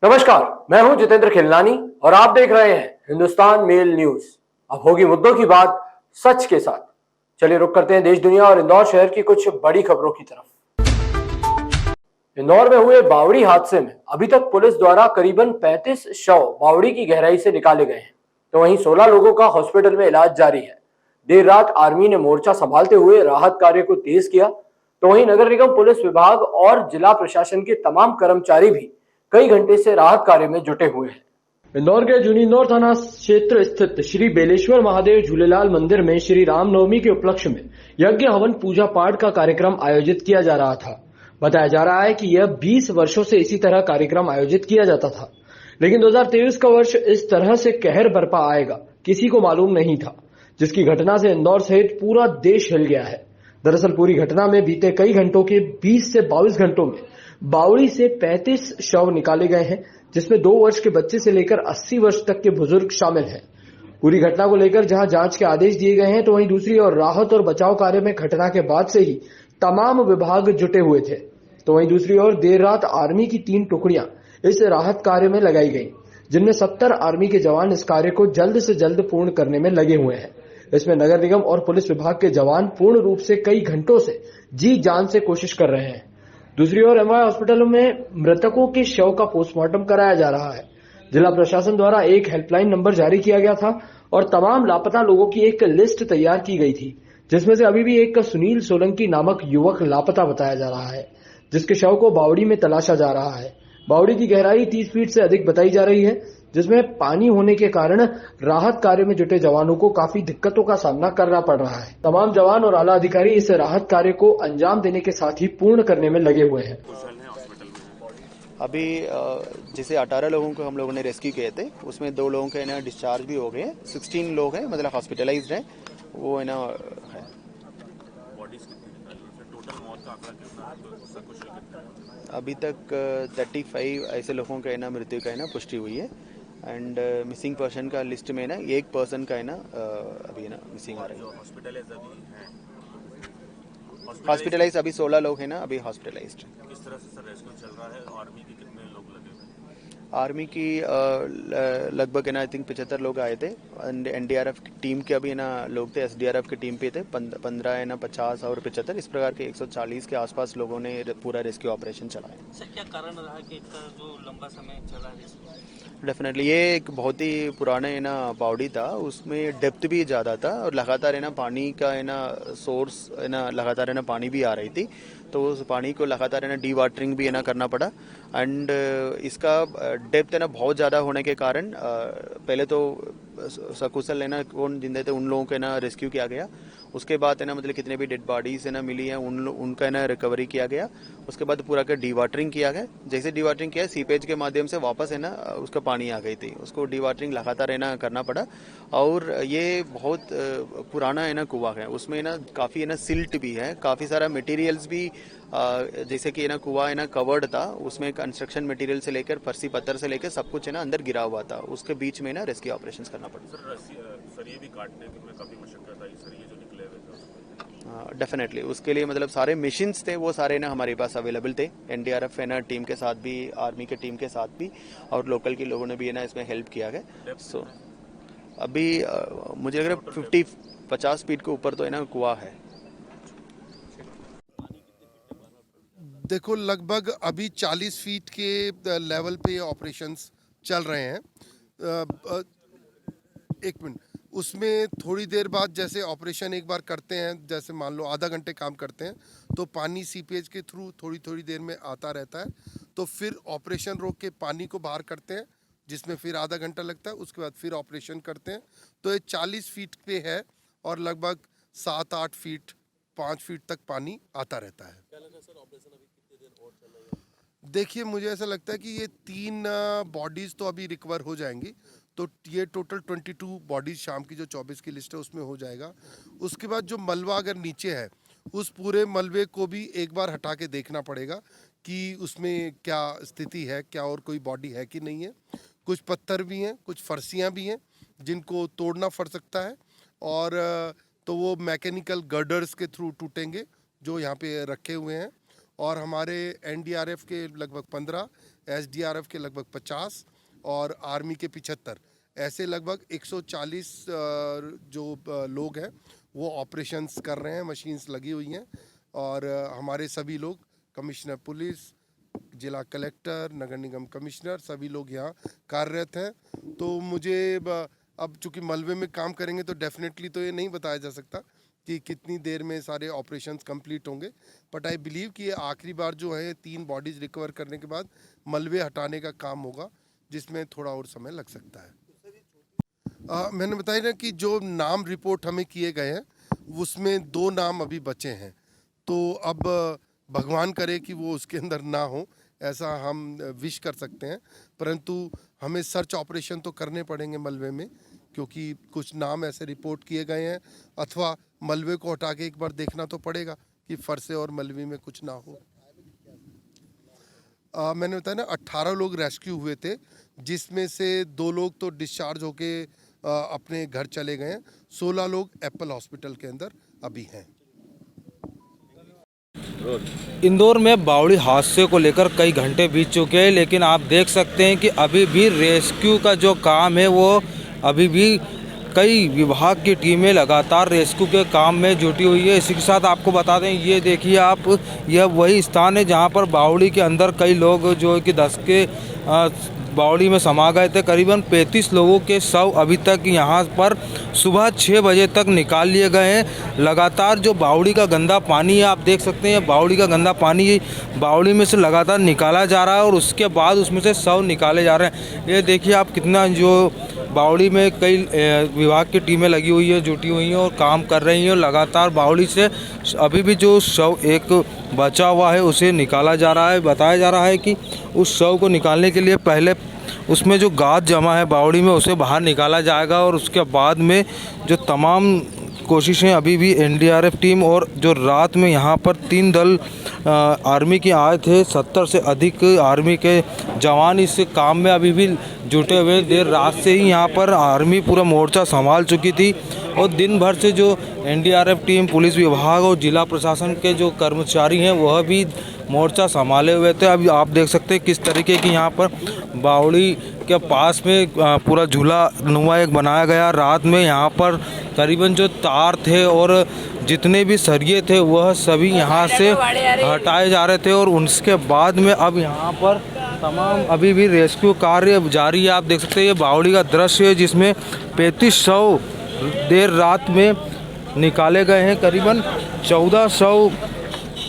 नमस्कार, मैं हूं जितेंद्र खिलनानी और आप देख रहे हैं हिंदुस्तान मेल न्यूज। अब होगी मुद्दों की बात सच के साथ। चलिए रुक करते हैं देश दुनिया और इंदौर शहर की कुछ बड़ी खबरों की तरफ। इंदौर में हुए बावड़ी हादसे में अभी तक पुलिस द्वारा करीबन 35 शव बावड़ी की गहराई से निकाले गए हैं, तो वहीं 16 लोगों का हॉस्पिटल में इलाज जारी है। देर रात आर्मी ने मोर्चा संभालते हुए राहत कार्य को तेज किया, तो वहीं नगर निगम पुलिस विभाग और जिला प्रशासन के तमाम कर्मचारी भी कई घंटे से राहत कार्य में जुटे हुए हैं। इंदौर के जूनी इंदौर थाना क्षेत्र स्थित श्री बेलेश्वर महादेव झूलेलाल मंदिर में श्री रामनवमी के उपलक्ष्य में यज्ञ हवन पूजा पाठ का कार्यक्रम आयोजित किया जा रहा था। बताया जा रहा है कि यह 20 वर्षों से इसी तरह कार्यक्रम आयोजित किया जाता था, लेकिन 2023 का वर्ष इस तरह से कहर बरपा आएगा किसी को मालूम नहीं था, जिसकी घटना से इंदौर सहित पूरा देश हिल गया है। दरअसल पूरी घटना में बीते कई घंटों के 20 से 22 घंटों में बावड़ी से 35 शव निकाले गए हैं, जिसमें 2 वर्ष के बच्चे से लेकर 80 वर्ष तक के बुजुर्ग शामिल हैं। पूरी घटना को लेकर जहां जांच के आदेश दिए गए हैं, तो वहीं दूसरी ओर राहत और बचाव कार्य में घटना के बाद से ही तमाम विभाग जुटे हुए थे। तो वहीं दूसरी ओर देर रात आर्मी की 3 टुकड़ियां इस राहत कार्य में लगाई गई, जिनमें 70 आर्मी के जवान इस कार्य को जल्द से जल्द पूर्ण करने में लगे हुए हैं। इसमें नगर निगम और पुलिस विभाग के जवान पूर्ण रूप से कई घंटों से जी जान से कोशिश कर रहे हैं। दूसरी ओर एमवाय हॉस्पिटलों में मृतकों के शव का पोस्टमार्टम कराया जा रहा है। जिला प्रशासन द्वारा एक हेल्पलाइन नंबर जारी किया गया था और तमाम लापता लोगों की एक लिस्ट तैयार की गई थी, जिसमें से अभी भी एक सुनील सोलंकी नामक युवक लापता बताया जा रहा है, जिसके शव को बावड़ी में तलाशा जा रहा है। बावड़ी की गहराई 30 फीट से अधिक बताई जा रही है, जिसमें पानी होने के कारण राहत कार्य में जुटे जवानों को काफी दिक्कतों का सामना करना पड़ रहा है। तमाम जवान और आला अधिकारी इस राहत कार्य को अंजाम देने के साथ ही पूर्ण करने में लगे हुए हैं। अभी जैसे 18 लोगों को हम लोगों ने रेस्क्यू किए थे, उसमें 2 लोगों के ना डिस्चार्ज भी हो गए। 16 लोग हैं, मतलब हॉस्पिटलाइज्ड हैं। वो है ना है। अभी तक 35 ऐसे लोगों का है ना मृत्यु का है ना पुष्टि हुई है। एंड मिसिंग पर्सन का लिस्ट में ना एक पर्सन का है ना अभी ना मिसिंग आ रहा है। हॉस्पिटलाइज अभी 16 लोग हैं ना अभी हॉस्पिटलाइज्ड। किस तरह से सर रेस्क्यू चल रहा है? आर्मी के कितने लोग लगे हुए हैं? आर्मी की लगभग है ना आई थिंक 75 लोग आए थे। एनडीआरएफ की टीम के अभी ना लोग थे, एसडीआरएफ की टीम पे थे 15 है ना 50 और 75 इस प्रकार के 140 के आसपास लोगों ने पूरा रेस्क्यू ऑपरेशन चलाया। सर क्या कारण रहा कि इतना जो लंबा समय चला रेस्क्यू? डेफिनेटली ये एक बहुत ही पुराना है ना बावड़ी था, उसमें डेप्थ भी ज़्यादा था और लगातार है ना पानी का है ना सोर्स है ना लगातार है ना पानी भी आ रही थी, तो उस पानी को लगातार है ना डी वाटरिंग भी है ना करना पड़ा। एंड इसका डेप्थ है ना बहुत ज़्यादा होने के कारण पहले तो सकुशल है ना कौन जिंदे थे उन लोगों को है ना रेस्क्यू किया गया। उसके बाद है ना मतलब कितने भी डेड बॉडीज है ना मिली हैं उनका है ना रिकवरी किया गया। उसके बाद पूरा का डी वाटरिंग किया गया। जैसे डी वाटरिंग किया सीपेज के माध्यम से वापस है ना उसका पानी आ गई थी, उसको डी वाटरिंग लगातार है ना करना पड़ा। और ये बहुत पुराना है ना कुआं है, उसमें ना काफ़ी है ना सिल्ट भी है, काफ़ी सारा मटेरियल्स भी जैसे कि ना कुआं है ना कवर्ड था, उसमें कंस्ट्रक्शन मटेरियल से लेकर फर्सी पत्थर से लेकर सब कुछ है ना अंदर गिरा हुआ था, उसके बीच में ना रेस्क्यू ऑपरेशंस करना पड़ा। सर ये भी काटने में काफी मशक्कत आई सर, ये जो निकले हुए थे। डेफिनेटली उसके लिए मतलब सारे मशीन्स थे वो सारे ना हमारे पास अवेलेबल थे। एनडीआरएफ है ना टीम के साथ भी, आर्मी के टीम के साथ भी और लोकल के लोगों ने भी है ना इसमें हेल्प किया है। सो अभी मुझे लग रहा है 50 फीट के ऊपर तो है ना कुआं है। देखो लगभग अभी 40 फीट के लेवल पे ये ऑपरेशंस चल रहे हैं। एक मिनट, उसमें थोड़ी देर बाद जैसे ऑपरेशन एक बार करते हैं, जैसे मान लो आधा घंटे काम करते हैं, तो पानी सीपेज के थ्रू थोड़ी थोड़ी देर में आता रहता है, तो फिर ऑपरेशन रोक के पानी को बाहर करते हैं, जिसमें फिर आधा घंटा लगता है। उसके बाद फिर ऑपरेशन करते हैं। तो ये 40 फीट पे है और लगभग 7-8 फीट 5 फीट तक पानी आता रहता है। क्या लगा सर ऑपरेशन अभी कितने देर और चलेगा? देखिए मुझे ऐसा लगता है कि ये 3 बॉडीज़ तो अभी रिकवर हो जाएंगी, तो ये टोटल 22 बॉडीज़ शाम की जो 24 की लिस्ट है उसमें हो जाएगा। उसके बाद जो मलबा अगर नीचे है, उस पूरे मलबे को भी एक बार हटा के देखना पड़ेगा कि उसमें क्या स्थिति है, क्या और कोई बॉडी है कि नहीं है। कुछ पत्थर भी हैं, कुछ फर्सियाँ भी हैं जिनको तोड़ना पड़ सकता है, और तो वो मैकेनिकल गर्डर्स के थ्रू टूटेंगे जो यहाँ पे रखे हुए हैं। और हमारे एनडीआरएफ के लगभग 15, एसडीआरएफ के लगभग 50 और आर्मी के 75, ऐसे लगभग 140 जो लोग हैं वो ऑपरेशंस कर रहे हैं, मशीन्स लगी हुई हैं। और हमारे सभी लोग, कमिश्नर पुलिस, जिला कलेक्टर, नगर निगम कमिश्नर, सभी लोग यहाँ कार्यरत हैं। तो मुझे अब चूँकि मलबे में काम करेंगे तो डेफिनेटली तो ये नहीं बताया जा सकता कि कितनी देर में सारे ऑपरेशंस कंप्लीट होंगे, बट आई बिलीव कि ये आखिरी बार जो है 3 बॉडीज़ रिकवर करने के बाद मलबे हटाने का काम होगा, जिसमें थोड़ा और समय लग सकता है। मैंने बताया ना कि जो नाम रिपोर्ट हमें किए गए हैं उसमें 2 नाम अभी बचे हैं, तो अब भगवान करे कि वो उसके अंदर ना हो, ऐसा हम विश कर सकते हैं। परंतु हमें सर्च ऑपरेशन तो करने पड़ेंगे मलबे में, क्योंकि कुछ नाम ऐसे रिपोर्ट किए गए हैं, अथवा मलबे को हटा के एक बार देखना तो पड़ेगा कि फरसे और मलबे में कुछ ना हो। मैंने बताया ना 18 लोग रेस्क्यू हुए थे, जिसमें से 2 लोग तो डिस्चार्ज होके अपने घर चले गए हैं। 16 लोग एप्पल हॉस्पिटल के अंदर अभी हैं। इंदौर में बावड़ी हादसे को लेकर कई घंटे बीत चुके हैं, लेकिन आप देख सकते हैं कि अभी भी रेस्क्यू का जो काम है वो अभी भी कई विभाग की टीमें लगातार रेस्क्यू के काम में जुटी हुई है। इसी के साथ आपको बता दें, ये देखिए आप, यह वही स्थान है जहां पर बावड़ी के अंदर कई लोग जो कि 10 के बावड़ी में समा गए थे। करीबन 35 लोगों के शव अभी तक यहाँ पर सुबह 6 बजे तक निकाल लिए गए हैं। लगातार जो बावड़ी का गंदा पानी है, आप देख सकते हैं, बावड़ी का गंदा पानी बावड़ी में से लगातार निकाला जा रहा है और उसके बाद उसमें से शव निकाले जा रहे हैं। ये देखिए आप कितना, जो बावड़ी में कई विभाग की टीमें लगी हुई है, जुटी हुई हैं और काम कर रही हैं। लगातार बावड़ी से अभी भी जो शव एक बचा हुआ है उसे निकाला जा रहा है। बताया जा रहा है कि उस शव को निकालने के लिए पहले उसमें जो गाद जमा है बावड़ी में उसे बाहर निकाला जाएगा और उसके बाद में जो तमाम कोशिशें अभी भी एनडीआरएफ टीम और जो रात में यहाँ पर 3 दल आर्मी के आए थे, 70 से अधिक आर्मी के जवान इस काम में अभी भी जुटे हुए। देर रात से ही यहाँ पर आर्मी पूरा मोर्चा संभाल चुकी थी और दिन भर से जो एनडीआरएफ टीम, पुलिस विभाग और जिला प्रशासन के जो कर्मचारी हैं वह भी मोर्चा संभाले हुए थे। अभी आप देख सकते हैं किस तरीके की यहाँ पर बावड़ी के पास में पूरा झूला नुमा एक बनाया गया। रात में यहाँ पर करीबन जो तार थे और जितने भी सरिये थे वह सभी यहाँ से हटाए जा रहे थे और उसके बाद में अब यहाँ पर तमाम अभी भी रेस्क्यू कार्य जारी है। आप देख सकते हैं ये बावड़ी का दृश्य है जिसमें 35 शव देर रात में निकाले गए हैं। करीबन 14 शव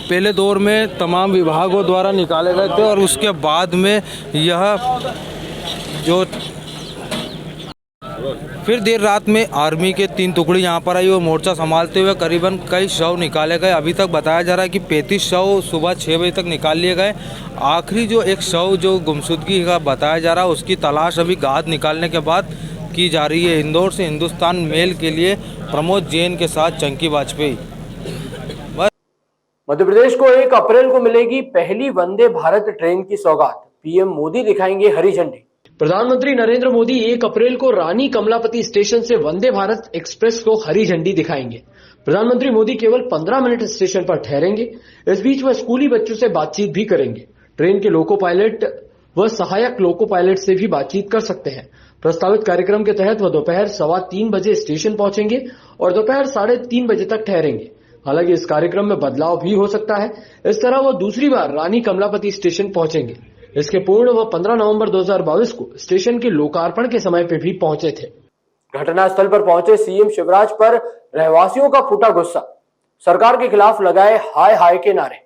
पहले दौर में तमाम विभागों द्वारा निकाले गए थे और उसके बाद में यह जो फिर देर रात में आर्मी के 3 टुकड़ी यहाँ पर आई और मोर्चा संभालते हुए करीबन कई शव निकाले गए। अभी तक बताया जा रहा है कि 35 शव सुबह 6 बजे तक निकाल लिए गए। आखिरी जो एक शव जो गुमशुदगी का बताया जा रहा है उसकी तलाश अभी गाद निकालने के बाद की जा रही है। इंदौर से हिंदुस्तान मेल के लिए प्रमोद जैन के साथ चंकी वाजपेयी। मध्य प्रदेश को 1 अप्रैल को मिलेगी पहली वंदे भारत ट्रेन की सौगात, पीएम मोदी दिखाएंगे हरी झंडी। प्रधानमंत्री नरेंद्र मोदी 1 अप्रैल को रानी कमलापति स्टेशन से वंदे भारत एक्सप्रेस को हरी झंडी दिखाएंगे। प्रधानमंत्री मोदी केवल 15 मिनट स्टेशन पर ठहरेंगे। इस बीच वह स्कूली बच्चों से बातचीत भी करेंगे। ट्रेन के लोको पायलट व सहायक लोको पायलट से भी बातचीत कर सकते हैं। प्रस्तावित कार्यक्रम के तहत वह दोपहर 3:15 बजे स्टेशन पहुंचेंगे और दोपहर 3:30 बजे तक ठहरेंगे। हालांकि इस कार्यक्रम में बदलाव भी हो सकता है। इस तरह वह दूसरी बार रानी कमलापति स्टेशन पहुंचेंगे। इसके पूर्व वह 15 नवंबर 2022 को स्टेशन के लोकार्पण के समय पे भी पहुंचे थे। घटनास्थल पर पहुंचे सीएम शिवराज पर रहवासियों का फूटा गुस्सा, सरकार के खिलाफ लगाए हाय हाय के नारे।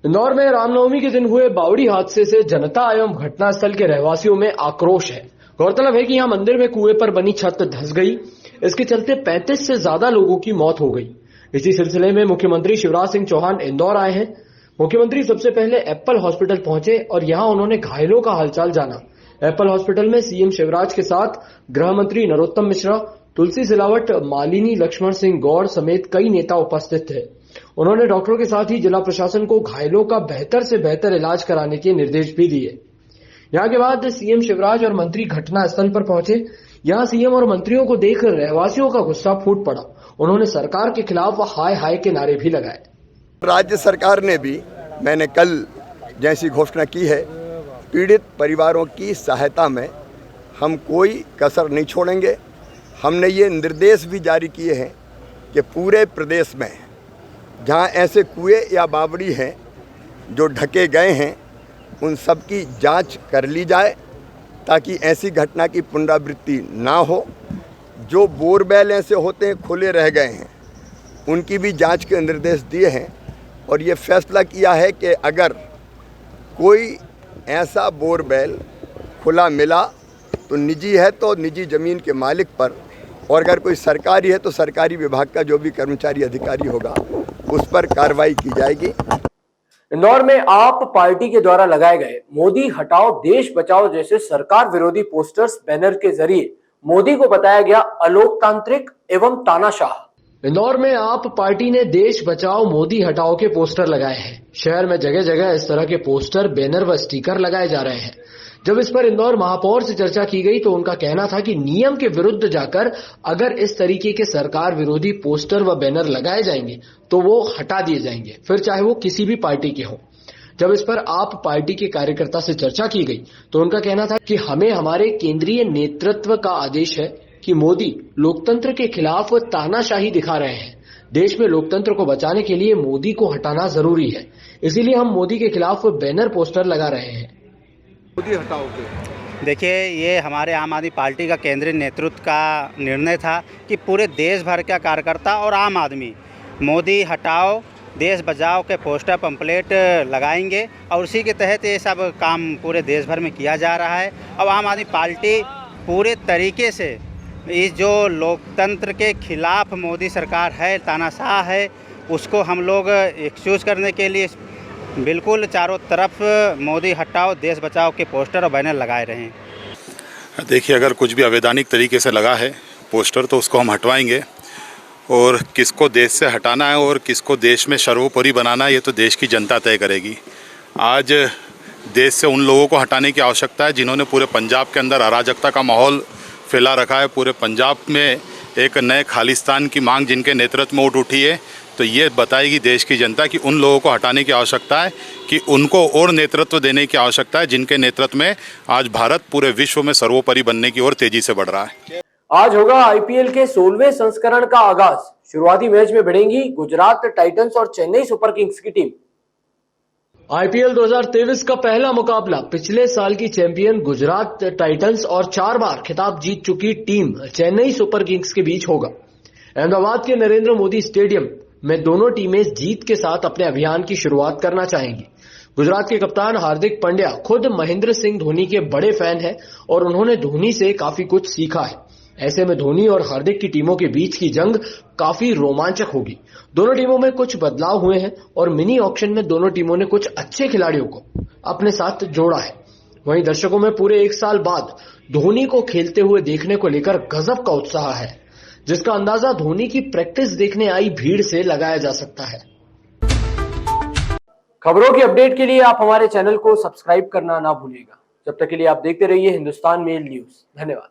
इंदौर में रामनवमी के दिन हुए बावड़ी हादसे से जनता एवं घटनास्थल के रहवासियों में आक्रोश है। गौरतलब है कि यहाँ मंदिर में कुएं पर बनी छत धंस गई। इसके चलते 35 से ज्यादा लोगों की मौत हो गई। इसी सिलसिले में मुख्यमंत्री शिवराज सिंह चौहान इंदौर आए हैं। मुख्यमंत्री सबसे पहले एप्पल हॉस्पिटल पहुंचे और यहां उन्होंने घायलों का हालचाल जाना। एप्पल हॉस्पिटल में सीएम शिवराज के साथ गृह मंत्री नरोत्तम मिश्रा, तुलसी सिलावट, मालिनी लक्ष्मण सिंह गौड़ समेत कई नेता उपस्थित थे। उन्होंने डॉक्टरों के साथ ही जिला प्रशासन को घायलों का बेहतर से बेहतर इलाज कराने के निर्देश भी दिए। यहां के बाद सीएम शिवराज और मंत्री घटनास्थल पर पहुंचे। यहां सीएम और मंत्रियों को देख रहवासियों का गुस्सा फूट पड़ा। उन्होंने सरकार के खिलाफ हाय हाय के नारे भी लगाए। राज्य सरकार ने भी मैंने कल जैसी घोषणा की है, पीड़ित परिवारों की सहायता में हम कोई कसर नहीं छोड़ेंगे। हमने ये निर्देश भी जारी किए हैं कि पूरे प्रदेश में जहाँ ऐसे कुएं या बावड़ी हैं जो ढके गए हैं, उन सब की जांच कर ली जाए ताकि ऐसी घटना की पुनरावृत्ति ना हो। जो बोरवेल ऐसे होते हैं खुले रह गए हैं, उनकी भी जांच के निर्देश दिए हैं और ये फैसला किया है कि अगर कोई ऐसा बोरवेल खुला मिला तो निजी है तो निजी ज़मीन के मालिक पर, और अगर कोई सरकारी है तो सरकारी विभाग का जो भी कर्मचारी अधिकारी होगा उस पर कार्रवाई की जाएगी। इंदौर में आप पार्टी के द्वारा लगाए गए मोदी हटाओ देश बचाओ जैसे सरकार विरोधी पोस्टर्स बैनर के जरिए मोदी को बताया गया अलोकतांत्रिक एवं तानाशाह। इंदौर में आप पार्टी ने देश बचाओ मोदी हटाओ के पोस्टर लगाए हैं। शहर में जगह जगह इस तरह के पोस्टर, बैनर व स्टिकर लगाए जा रहे हैं। जब इस पर इंदौर महापौर से चर्चा की गई तो उनका कहना था कि नियम के विरुद्ध जाकर अगर इस तरीके के सरकार विरोधी पोस्टर व बैनर लगाए जाएंगे तो वो हटा दिए जाएंगे, फिर चाहे वो किसी भी पार्टी के हों। जब इस पर आप पार्टी के कार्यकर्ता से चर्चा की गई तो उनका कहना था कि हमें हमारे केंद्रीय नेतृत्व का आदेश है कि मोदी लोकतंत्र के खिलाफ तानाशाही दिखा रहे हैं। देश में लोकतंत्र को बचाने के लिए मोदी को हटाना जरूरी है, इसीलिए हम मोदी के खिलाफ बैनर पोस्टर लगा रहे हैं। मोदी हटाओ के देखिए, ये हमारे आम आदमी पार्टी का केंद्रीय नेतृत्व का निर्णय था कि पूरे देश भर का कार्यकर्ता और आम आदमी मोदी हटाओ देश बचाओ के पोस्टर पंपलेट लगाएंगे और उसी के तहत ये सब काम पूरे देश भर में किया जा रहा है। अब आम आदमी पार्टी पूरे तरीके से इस जो लोकतंत्र के खिलाफ मोदी सरकार है, तानाशाह है, उसको हम लोग एक्सक्यूज़ करने के लिए बिल्कुल चारों तरफ मोदी हटाओ देश बचाओ के पोस्टर और बैनर लगाए रहे हैं। देखिए, अगर कुछ भी अवैधानिक तरीके से लगा है पोस्टर तो उसको हम हटवाएंगे, और किसको देश से हटाना है और किसको देश में सर्वोपरि बनाना है ये तो देश की जनता तय करेगी। आज देश से उन लोगों को हटाने की आवश्यकता है जिन्होंने पूरे पंजाब के अंदर अराजकता का माहौल फैला रखा है। पूरे पंजाब में एक नए खालिस्तान की मांग जिनके नेतृत्व में उठी है, तो ये बताएगी देश की जनता कि उन लोगों को हटाने की आवश्यकता है, कि उनको और नेतृत्व देने की आवश्यकता है जिनके नेतृत्व में आज भारत पूरे विश्व में सर्वोपरि बनने की ओर तेजी से बढ़ रहा है। आज होगा आईपीएल के 16वें संस्करण का आगाज। शुरुआती मैच में भिड़ेंगी गुजरात टाइटंस और चेन्नई सुपर किंग्स की टीम। आईपीएल 2023 का पहला मुकाबला पिछले साल की चैंपियन गुजरात टाइटंस और 4 बार खिताब जीत चुकी टीम चेन्नई सुपर किंग्स के बीच होगा। अहमदाबाद के नरेंद्र मोदी स्टेडियम में दोनों टीमें जीत के साथ अपने अभियान की शुरुआत करना चाहेंगी। गुजरात के कप्तान हार्दिक पांड्या खुद महेंद्र सिंह धोनी के बड़े फैन हैं और उन्होंने धोनी से काफी कुछ सीखा है। ऐसे में धोनी और हार्दिक की टीमों के बीच की जंग काफी रोमांचक होगी। दोनों टीमों में कुछ बदलाव हुए हैं और मिनी ऑक्शन में दोनों टीमों ने कुछ अच्छे खिलाड़ियों को अपने साथ जोड़ा है। वहीं दर्शकों में पूरे 1 साल बाद धोनी को खेलते हुए देखने को लेकर गजब का उत्साह है, जिसका अंदाजा धोनी की प्रैक्टिस देखने आई भीड़ से लगाया जा सकता है। खबरों की अपडेट के लिए आप हमारे चैनल को सब्सक्राइब करना ना भूलिएगा। जब तक के लिए आप देखते रहिए हिंदुस्तान मेल न्यूज। धन्यवाद।